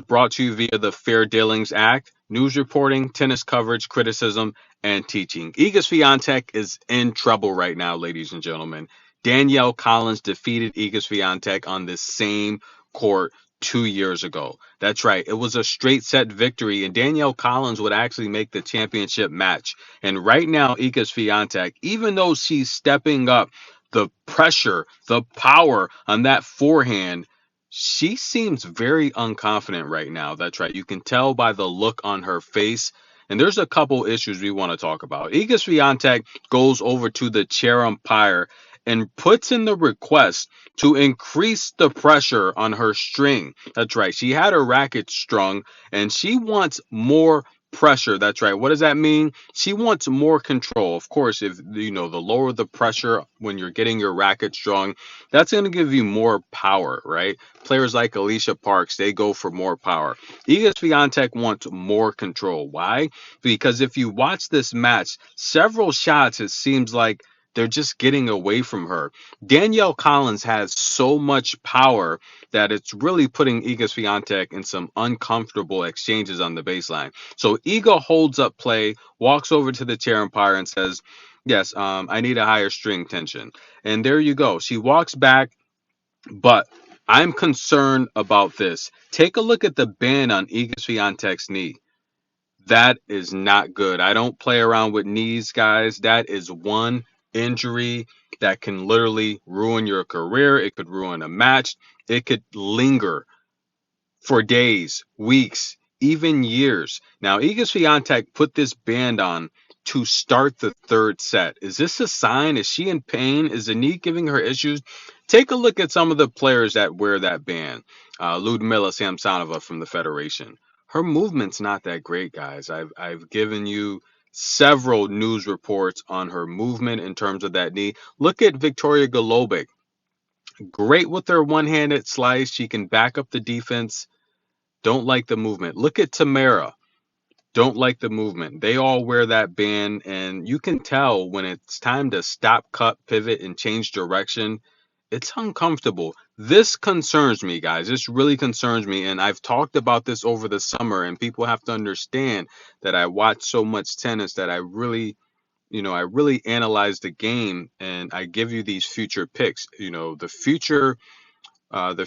brought to you via the Fair Dealings Act, news reporting, tennis coverage, criticism, and teaching. Iga Swiatek is in trouble right now, ladies and gentlemen. Danielle Collins defeated Iga Swiatek on this same court 2 years ago. That's right. It was a straight set victory, and Danielle Collins would actually make the championship match. And right now, Iga Swiatek, even though she's stepping up the pressure, the power on that forehand, she seems very unconfident right now. That's right. You can tell by the look on her face. And there's a couple issues we want to talk about. Iga Swiatek goes over to the chair umpire and puts in the request to increase the pressure on her string. That's right. She had her racket strung and she wants more pressure. That's right. What does that mean? She wants more control. Of course, if the lower the pressure when you're getting your racket strung, that's going to give you more power, right? Players like Alicia Parks, they go for more power. Iga Swiatek wants more control. Why? Because if you watch this match, several shots, it seems like they're just getting away from her. Danielle Collins has so much power that it's really putting Iga Swiatek in some uncomfortable exchanges on the baseline. So Iga holds up play, walks over to the chair umpire and says, yes, I need a higher string tension. And there you go. She walks back, but I'm concerned about this. Take a look at the band on Iga Swiatek's knee. That is not good. I don't play around with knees, guys. That is one injury that can literally ruin your career. It could ruin a match. It could linger for days, weeks, even years. Now, Iga Swiatek put this band on to start the third set. Is this a sign? Is she in pain? Is the knee giving her issues? Take a look at some of the players that wear that band. Ludmila Samsonova from the Federation. Her movement's not that great, guys. I've given you several news reports on her movement in terms of that knee. Look at Victoria Golubic. Great with her one-handed slice. She can back up the defense. Don't like the movement. Look at Tamara. Don't like the movement. They all wear that band, and you can tell when it's time to stop, cut, pivot, and change direction. It's uncomfortable. This concerns me, guys. This really concerns me, and I've talked about this over the summer, and people have to understand that I watch so much tennis that I really analyze the game, and I give you these future picks. The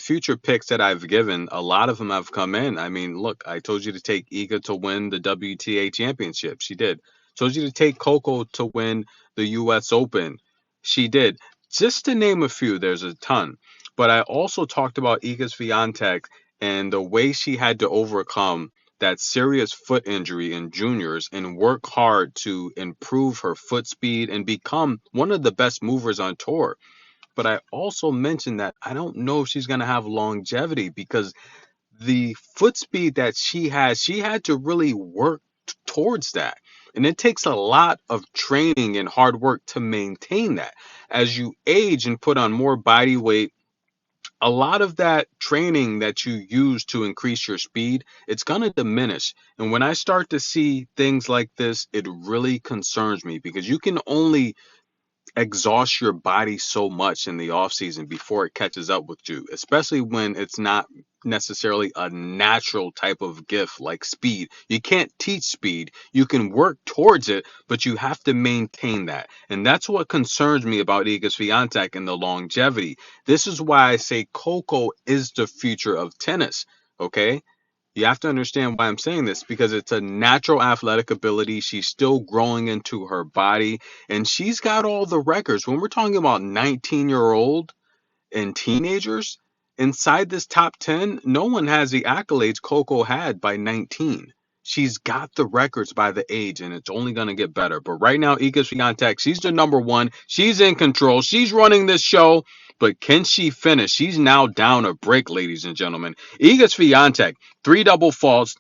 future picks that I've given, a lot of them have come in. I mean, look, I told you to take Iga to win the WTA championship. She did. Told you to take Coco to win the US Open. She did. Just to name a few, there's a ton. But I also talked about Iga Swiatek and the way she had to overcome that serious foot injury in juniors and work hard to improve her foot speed and become one of the best movers on tour. But I also mentioned that I don't know if she's going to have longevity because the foot speed that she has, she had to really work towards that. And it takes a lot of training and hard work to maintain that. As you age and put on more body weight, a lot of that training that you use to increase your speed, it's going to diminish. And when I start to see things like this, it really concerns me because you can only exhaust your body so much in the off season before it catches up with you, especially when it's not necessarily a natural type of gift like speed. You can't teach speed. You can work towards it, but you have to maintain that. And that's what concerns me about Iga Swiatek and the longevity. This is why I say Coco is the future of tennis. Okay? You have to understand why I'm saying this because it's a natural athletic ability. She's still growing into her body and she's got all the records. When we're talking about 19-year-old and teenagers inside this top 10, no one has the accolades Coco had by 19. She's got the records by the age and it's only going to get better. But right now, Iga Swiatek, she's the number one. She's in control. She's running this show. But can she finish? She's now down a break, ladies and gentlemen. Iga Swiatek, 3 double faults,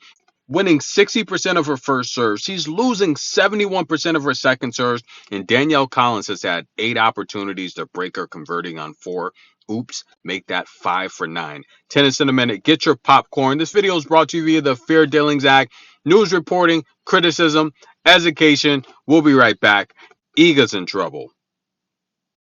winning 60% of her first serve. She's losing 71% of her second serves. And Danielle Collins has had 8 opportunities to break her, converting on 4. Oops, make that 5 for 9. Tennis in a minute. Get your popcorn. This video is brought to you via the Fair Dealings Act. News reporting, criticism, education. We'll be right back. Iga's in trouble.